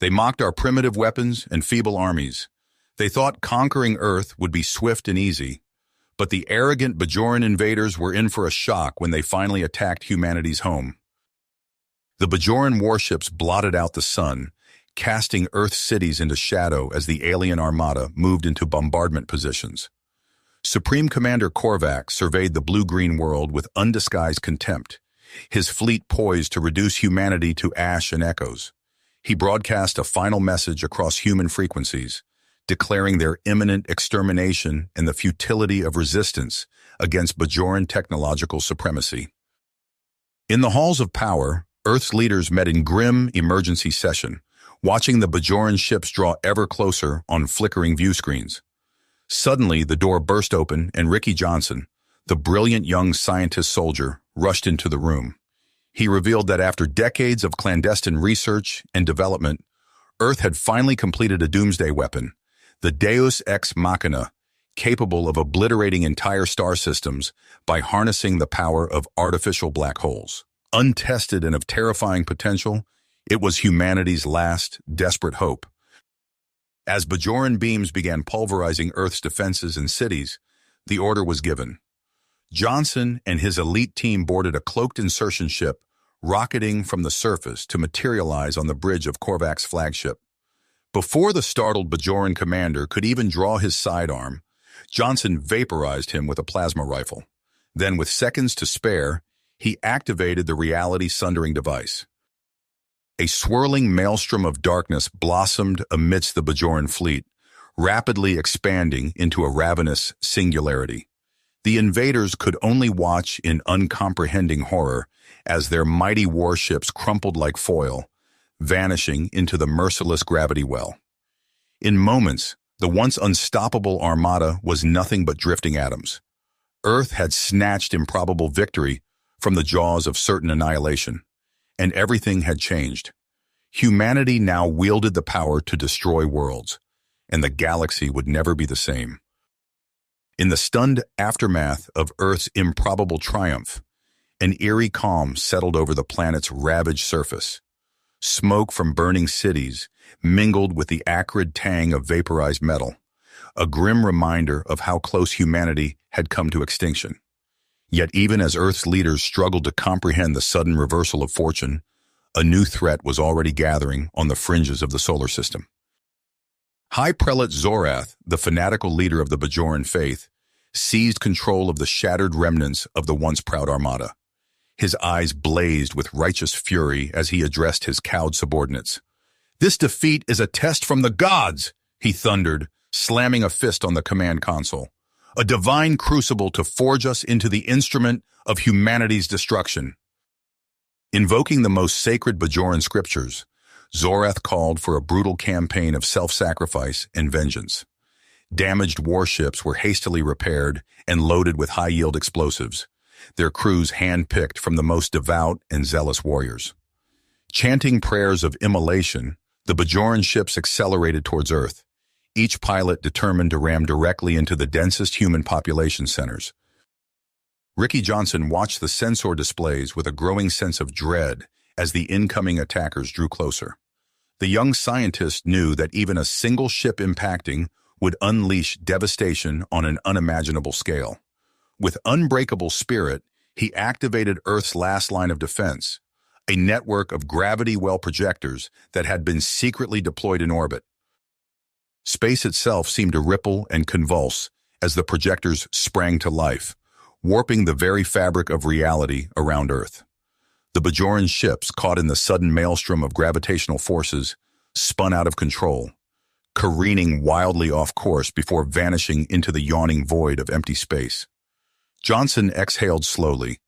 They mocked our primitive weapons and feeble armies. They thought conquering Earth would be swift and easy. But the arrogant Bajoran invaders were in for a shock when they finally attacked humanity's home. The Bajoran warships blotted out the sun, casting Earth's cities into shadow as the alien armada moved into bombardment positions. Supreme Commander Korvac surveyed the blue-green world with undisguised contempt, his fleet poised to reduce humanity to ash and echoes. He broadcast a final message across human frequencies, declaring their imminent extermination and the futility of resistance against Bajoran technological supremacy. In the halls of power, Earth's leaders met in grim emergency session, watching the Bajoran ships draw ever closer on flickering view screens. Suddenly, the door burst open and Ricky Johnson, the brilliant young scientist soldier, rushed into the room. He revealed that after decades of clandestine research and development, Earth had finally completed a doomsday weapon, the Deus Ex Machina, capable of obliterating entire star systems by harnessing the power of artificial black holes. Untested and of terrifying potential, it was humanity's last, desperate hope. As Bajoran beams began pulverizing Earth's defenses and cities, the order was given. Johnson and his elite team boarded a cloaked insertion ship, rocketing from the surface to materialize on the bridge of Korvac's flagship. Before the startled Bajoran commander could even draw his sidearm, Johnson vaporized him with a plasma rifle. Then, with seconds to spare, he activated the reality-sundering device. A swirling maelstrom of darkness blossomed amidst the Bajoran fleet, rapidly expanding into a ravenous singularity. The invaders could only watch in uncomprehending horror as their mighty warships crumpled like foil, vanishing into the merciless gravity well. In moments, the once unstoppable armada was nothing but drifting atoms. Earth had snatched improbable victory from the jaws of certain annihilation, and everything had changed. Humanity now wielded the power to destroy worlds, and the galaxy would never be the same. In the stunned aftermath of Earth's improbable triumph, an eerie calm settled over the planet's ravaged surface. Smoke from burning cities mingled with the acrid tang of vaporized metal, a grim reminder of how close humanity had come to extinction. Yet even as Earth's leaders struggled to comprehend the sudden reversal of fortune, a new threat was already gathering on the fringes of the solar system. High Prelate Zorath, the fanatical leader of the Bajoran faith, seized control of the shattered remnants of the once proud armada. His eyes blazed with righteous fury as he addressed his cowed subordinates. "This defeat is a test from the gods," he thundered, slamming a fist on the command console. "A divine crucible to forge us into the instrument of humanity's destruction." Invoking the most sacred Bajoran scriptures, Zorath called for a brutal campaign of self-sacrifice and vengeance. Damaged warships were hastily repaired and loaded with high-yield explosives, their crews hand-picked from the most devout and zealous warriors. Chanting prayers of immolation, the Bajoran ships accelerated towards Earth, each pilot determined to ram directly into the densest human population centers. Ricky Johnson watched the sensor displays with a growing sense of dread as the incoming attackers drew closer. The young scientist knew that even a single ship impacting would unleash devastation on an unimaginable scale. With unbreakable spirit, he activated Earth's last line of defense, a network of gravity well projectors that had been secretly deployed in orbit. Space itself seemed to ripple and convulse as the projectors sprang to life, warping the very fabric of reality around Earth. The Bajoran ships, caught in the sudden maelstrom of gravitational forces, spun out of control, careening wildly off course before vanishing into the yawning void of empty space. Johnson exhaled slowly,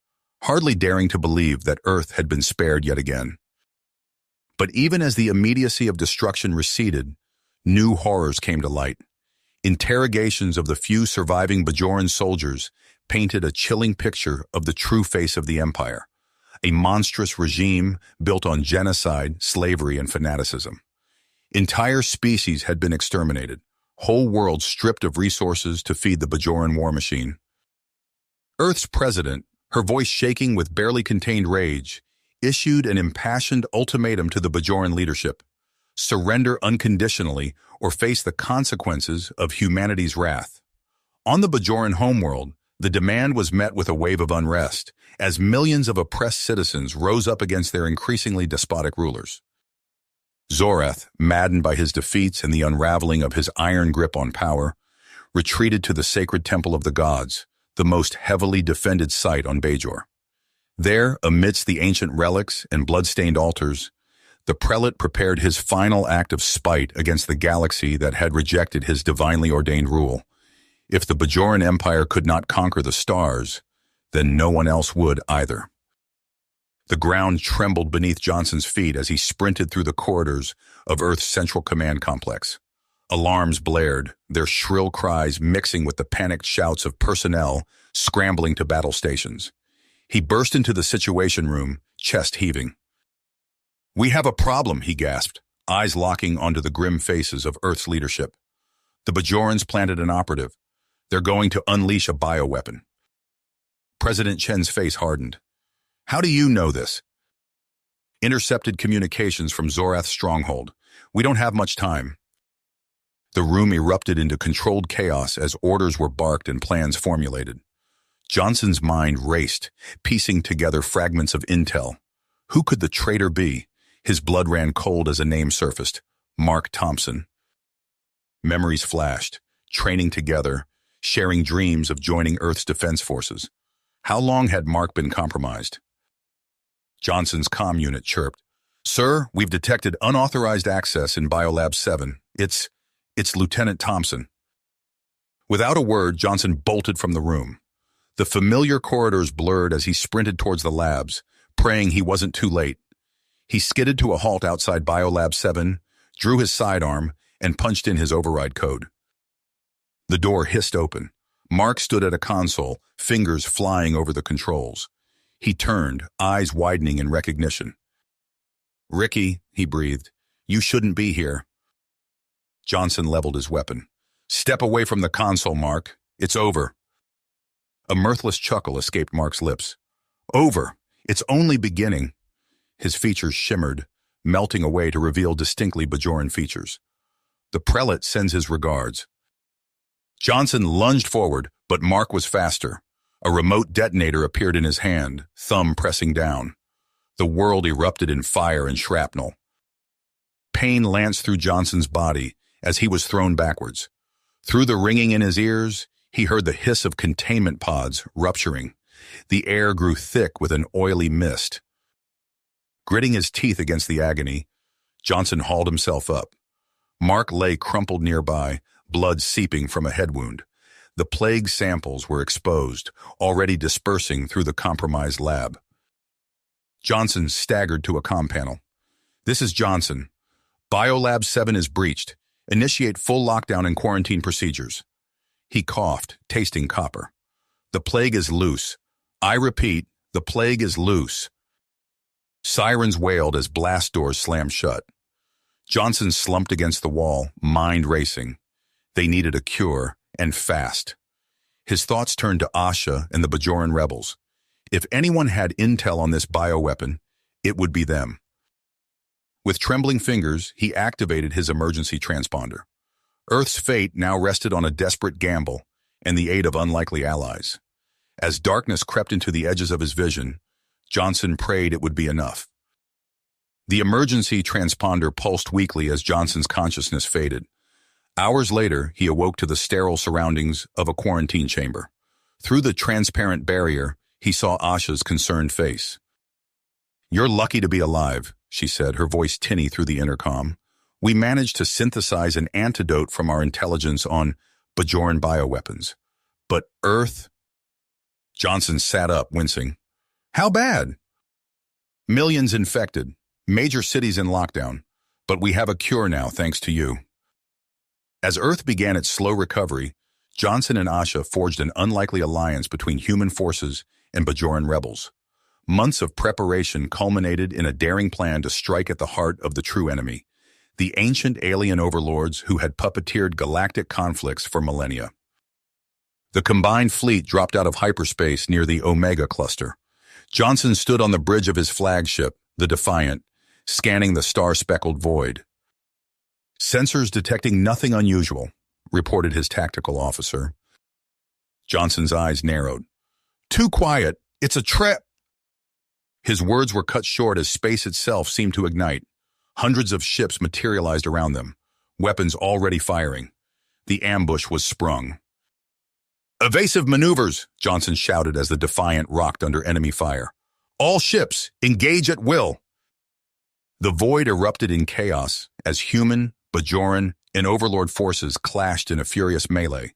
hardly daring to believe that Earth had been spared yet again. But even as the immediacy of destruction receded, new horrors came to light. Interrogations of the few surviving Bajoran soldiers painted a chilling picture of the true face of the empire, a monstrous regime built on genocide, slavery, and fanaticism. Entire species had been exterminated, whole worlds stripped of resources to feed the Bajoran war machine. Earth's president, her voice shaking with barely contained rage, issued an impassioned ultimatum to the Bajoran leadership. surrender unconditionally, or face the consequences of humanity's wrath. On the Bajoran homeworld, the demand was met with a wave of unrest, as millions of oppressed citizens rose up against their increasingly despotic rulers. Zorath, maddened by his defeats and the unraveling of his iron grip on power, retreated to the sacred temple of the gods, the most heavily defended site on Bajor. There, amidst the ancient relics and blood-stained altars, the prelate prepared his final act of spite against the galaxy that had rejected his divinely ordained rule. If the Bajoran Empire could not conquer the stars, then no one else would either. The ground trembled beneath Johnson's feet as he sprinted through the corridors of Earth's Central Command Complex. Alarms blared, their shrill cries mixing with the panicked shouts of personnel scrambling to battle stations. He burst into the Situation Room, chest heaving. "We have a problem," he gasped, eyes locking onto the grim faces of Earth's leadership. "The Bajorans planted an operative. They're going to unleash a bioweapon." President Chen's face hardened. "How do you know this?" "Intercepted communications from Zorath's stronghold. We don't have much time." The room erupted into controlled chaos as orders were barked and plans formulated. Johnson's mind raced, piecing together fragments of intel. Who could the traitor be? His blood ran cold as a name surfaced. Mark Thompson. Memories flashed, training together, sharing dreams of joining Earth's defense forces. How long had Mark been compromised? Johnson's comm unit chirped. "Sir, we've detected unauthorized access in Biolab 7. It's Lieutenant Thompson." Without a word, Johnson bolted from the room. The familiar corridors blurred as he sprinted towards the labs, praying he wasn't too late. He skidded to a halt outside Biolab 7, drew his sidearm, and punched in his override code. The door hissed open. Mark stood at a console, fingers flying over the controls. He turned, eyes widening in recognition. "Ricky," he breathed, "you shouldn't be here." Johnson leveled his weapon. "Step away from the console, Mark. It's over." A mirthless chuckle escaped Mark's lips. "Over? It's only beginning." His features shimmered, melting away to reveal distinctly Bajoran features. "The prelate sends his regards." Johnson lunged forward, but Mark was faster. A remote detonator appeared in his hand, thumb pressing down. The world erupted in fire and shrapnel. Pain lanced through Johnson's body as he was thrown backwards. Through the ringing in his ears, he heard the hiss of containment pods rupturing. The air grew thick with an oily mist. Gritting his teeth against the agony, Johnson hauled himself up. Mark lay crumpled nearby, blood seeping from a head wound. The plague samples were exposed, already dispersing through the compromised lab. Johnson staggered to a comm panel. "This is Johnson. Biolab 7 is breached. Initiate full lockdown and quarantine procedures." He coughed, tasting copper. "The plague is loose. I repeat, the plague is loose." Sirens wailed as blast doors slammed shut. Johnson slumped against the wall, mind racing. They needed a cure, and fast. His thoughts turned to Asha and the Bajoran rebels. If anyone had intel on this bioweapon, it would be them. With trembling fingers, he activated his emergency transponder. Earth's fate now rested on a desperate gamble and the aid of unlikely allies. As darkness crept into the edges of his vision, Johnson prayed it would be enough. The emergency transponder pulsed weakly as Johnson's consciousness faded. Hours later, he awoke to the sterile surroundings of a quarantine chamber. Through the transparent barrier, he saw Asha's concerned face. "You're lucky to be alive," she said, her voice tinny through the intercom. "We managed to synthesize an antidote from our intelligence on Bajoran bioweapons. But Earth—" Johnson sat up, wincing. "How bad?" "Millions infected, major cities in lockdown, but we have a cure now thanks to you." As Earth began its slow recovery, Johnson and Asha forged an unlikely alliance between human forces and Bajoran rebels. Months of preparation culminated in a daring plan to strike at the heart of the true enemy, the ancient alien overlords who had puppeteered galactic conflicts for millennia. The combined fleet dropped out of hyperspace near the Omega cluster. Johnson stood on the bridge of his flagship, the Defiant, scanning the star-speckled void. Sensors detecting nothing unusual, reported his tactical officer. Johnson's eyes narrowed. Too quiet. It's a trap. His words were cut short as space itself seemed to ignite. Hundreds of ships materialized around them, weapons already firing. The ambush was sprung. Evasive maneuvers, Johnson shouted as the Defiant rocked under enemy fire. All ships, engage at will. The void erupted in chaos as human, Bajoran, and Overlord forces clashed in a furious melee.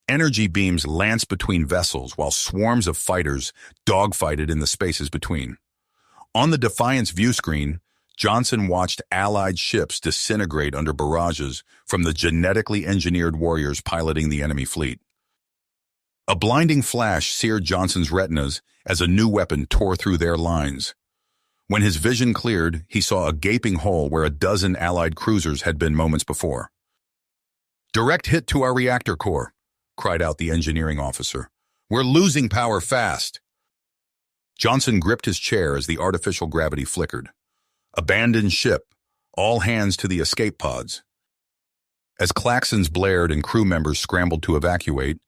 Energy beams lanced between vessels while swarms of fighters dogfighted in the spaces between. On the Defiant's view screen, Johnson watched Allied ships disintegrate under barrages from the genetically engineered warriors piloting the enemy fleet. A blinding flash seared Johnson's retinas as a new weapon tore through their lines. When his vision cleared, he saw a gaping hole where a dozen Allied cruisers had been moments before. Direct hit to our reactor core, cried out the engineering officer. We're losing power fast. Johnson gripped his chair as the artificial gravity flickered. Abandoned ship, all hands to the escape pods. As klaxons blared and crew members scrambled to evacuate,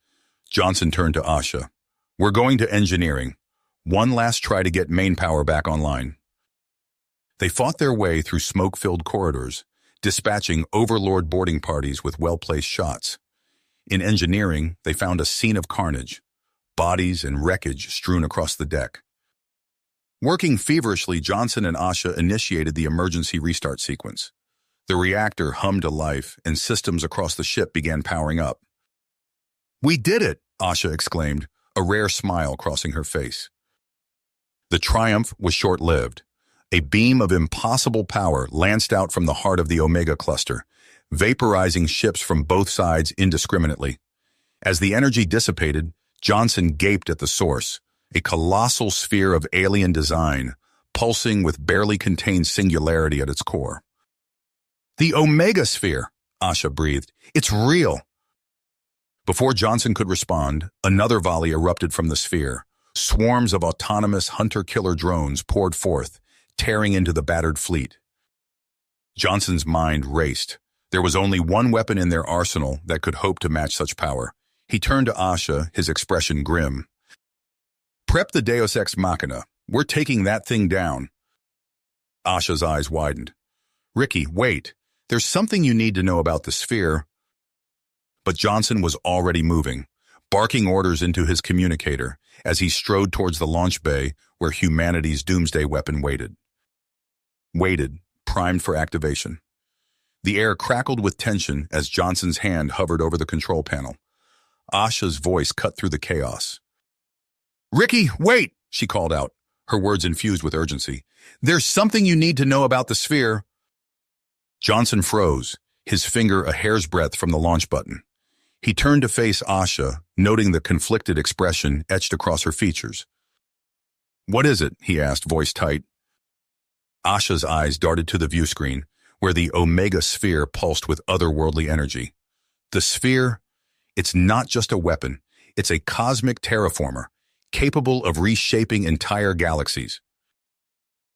Johnson turned to Asha. We're going to engineering. One last try to get main power back online. They fought their way through smoke-filled corridors, dispatching Overlord boarding parties with well-placed shots. In engineering, they found a scene of carnage, bodies and wreckage strewn across the deck. Working feverishly, Johnson and Asha initiated the emergency restart sequence. The reactor hummed to life, and systems across the ship began powering up. We did it, Asha exclaimed, a rare smile crossing her face. The triumph was short-lived. A beam of impossible power lanced out from the heart of the Omega cluster, vaporizing ships from both sides indiscriminately. As the energy dissipated, Johnson gaped at the source, a colossal sphere of alien design, pulsing with barely contained singularity at its core. The Omega sphere, Asha breathed. It's real. Before Johnson could respond, another volley erupted from the sphere. Swarms of autonomous hunter-killer drones poured forth, tearing into the battered fleet. Johnson's mind raced. There was only one weapon in their arsenal that could hope to match such power. He turned to Asha, his expression grim. Prep the Deus Ex Machina. We're taking that thing down. Asha's eyes widened. Ricky, wait. There's something you need to know about the sphere. But Johnson was already moving, barking orders into his communicator as he strode towards the launch bay where humanity's doomsday weapon waited. Waited, primed for activation. The air crackled with tension as Johnson's hand hovered over the control panel. Asha's voice cut through the chaos. Ricky, wait, she called out, her words infused with urgency. There's something you need to know about the sphere. Johnson froze, his finger a hair's breadth from the launch button. He turned to face Asha, noting the conflicted expression etched across her features. What is it? He asked, voice tight. Asha's eyes darted to the view screen, where the Omega sphere pulsed with otherworldly energy. The sphere, it's not just a weapon, it's a cosmic terraformer, capable of reshaping entire galaxies.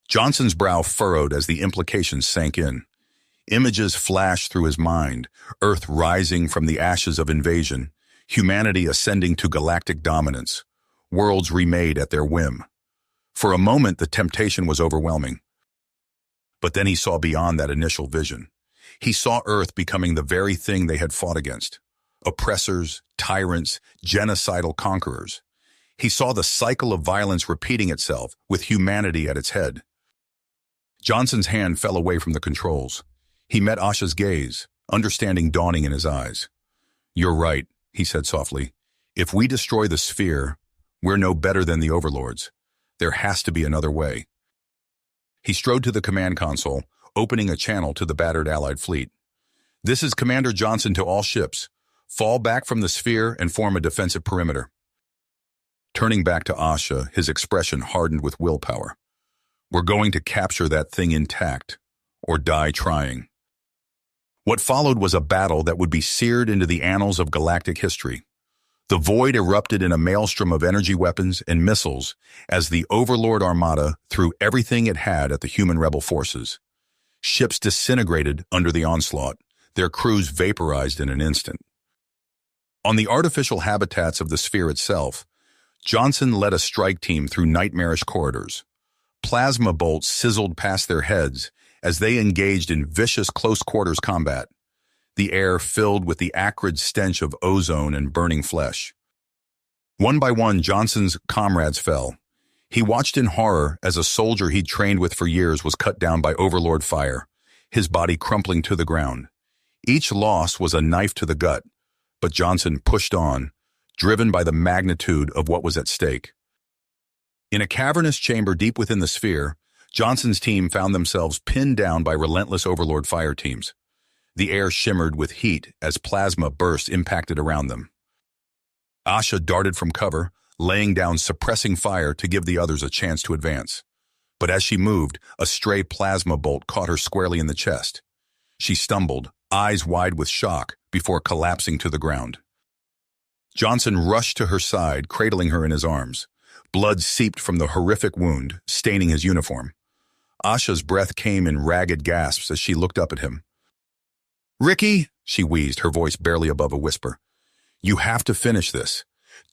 Johnson's brow furrowed as the implications sank in. Images flashed through his mind, Earth rising from the ashes of invasion, humanity ascending to galactic dominance, worlds remade at their whim. For a moment, the temptation was overwhelming. But then he saw beyond that initial vision. He saw Earth becoming the very thing they had fought against. Oppressors, tyrants, genocidal conquerors. He saw the cycle of violence repeating itself, with humanity at its head. Johnson's hand fell away from the controls. He met Asha's gaze, understanding dawning in his eyes. You're right, he said softly. If we destroy the sphere, we're no better than the overlords. There has to be another way. He strode to the command console, opening a channel to the battered Allied fleet. This is Commander Johnson to all ships. Fall back from the sphere and form a defensive perimeter. Turning back to Asha, his expression hardened with willpower. We're going to capture that thing intact, or die trying. What followed was a battle that would be seared into the annals of galactic history. The void erupted in a maelstrom of energy weapons and missiles as the Overlord Armada threw everything it had at the human rebel forces. Ships disintegrated under the onslaught, their crews vaporized in an instant. On the artificial habitats of the sphere itself, Johnson led a strike team through nightmarish corridors. Plasma bolts sizzled past their heads as they engaged in vicious close-quarters combat, the air filled with the acrid stench of ozone and burning flesh. One by one, Johnson's comrades fell. He watched in horror as a soldier he'd trained with for years was cut down by Overlord fire, his body crumpling to the ground. Each loss was a knife to the gut, but Johnson pushed on, driven by the magnitude of what was at stake. In a cavernous chamber deep within the sphere, Johnson's team found themselves pinned down by relentless Overlord fire teams. The air shimmered with heat as plasma bursts impacted around them. Asha darted from cover, laying down suppressing fire to give the others a chance to advance. But as she moved, a stray plasma bolt caught her squarely in the chest. She stumbled, eyes wide with shock, before collapsing to the ground. Johnson rushed to her side, cradling her in his arms. Blood seeped from the horrific wound, staining his uniform. Asha's breath came in ragged gasps as she looked up at him. "Ricky," she wheezed, her voice barely above a whisper. "You have to finish this.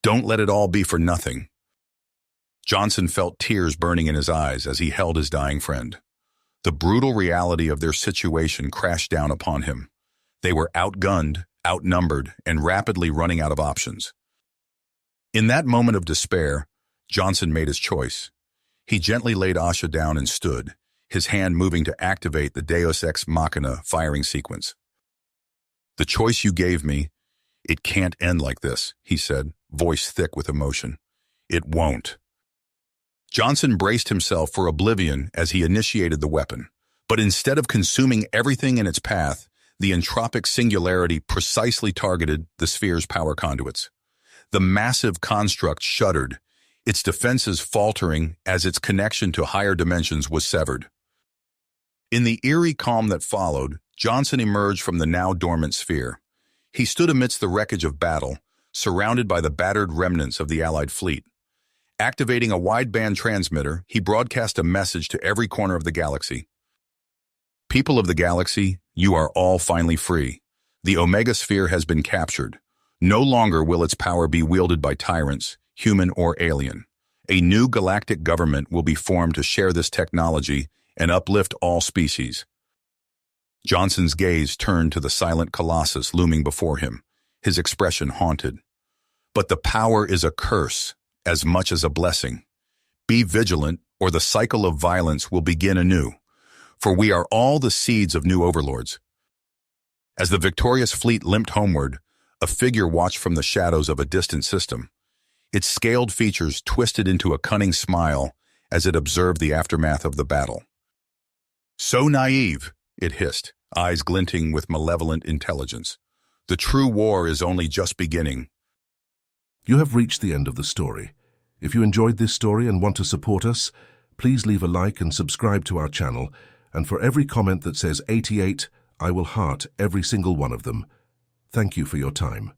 Don't let it all be for nothing." Johnson felt tears burning in his eyes as he held his dying friend. The brutal reality of their situation crashed down upon him. They were outgunned, outnumbered, and rapidly running out of options. In that moment of despair, Johnson made his choice. He gently laid Asha down and stood, his hand moving to activate the Deus Ex Machina firing sequence. "The choice you gave me, it can't end like this," he said, voice thick with emotion. "It won't." Johnson braced himself for oblivion as he initiated the weapon. But instead of consuming everything in its path, the entropic singularity precisely targeted the sphere's power conduits. The massive construct shuddered, its defenses faltering as its connection to higher dimensions was severed. In the eerie calm that followed, Johnson emerged from the now dormant sphere. He stood amidst the wreckage of battle, surrounded by the battered remnants of the Allied fleet. Activating a wideband transmitter, he broadcast a message to every corner of the galaxy. "People of the galaxy, you are all finally free. The Omega Sphere has been captured. No longer will its power be wielded by tyrants, human or alien. A new galactic government will be formed to share this technology and uplift all species." Johnson's gaze turned to the silent colossus looming before him, his expression haunted. "But the power is a curse, as much as a blessing. Be vigilant, or the cycle of violence will begin anew, for we are all the seeds of new overlords." As the victorious fleet limped homeward, a figure watched from the shadows of a distant system. Its scaled features twisted into a cunning smile as it observed the aftermath of the battle. "So naive," it hissed, eyes glinting with malevolent intelligence. "The true war is only just beginning." You have reached the end of the story. If you enjoyed this story and want to support us, please leave a like and subscribe to our channel, and for every comment that says 88, I will heart every single one of them. Thank you for your time.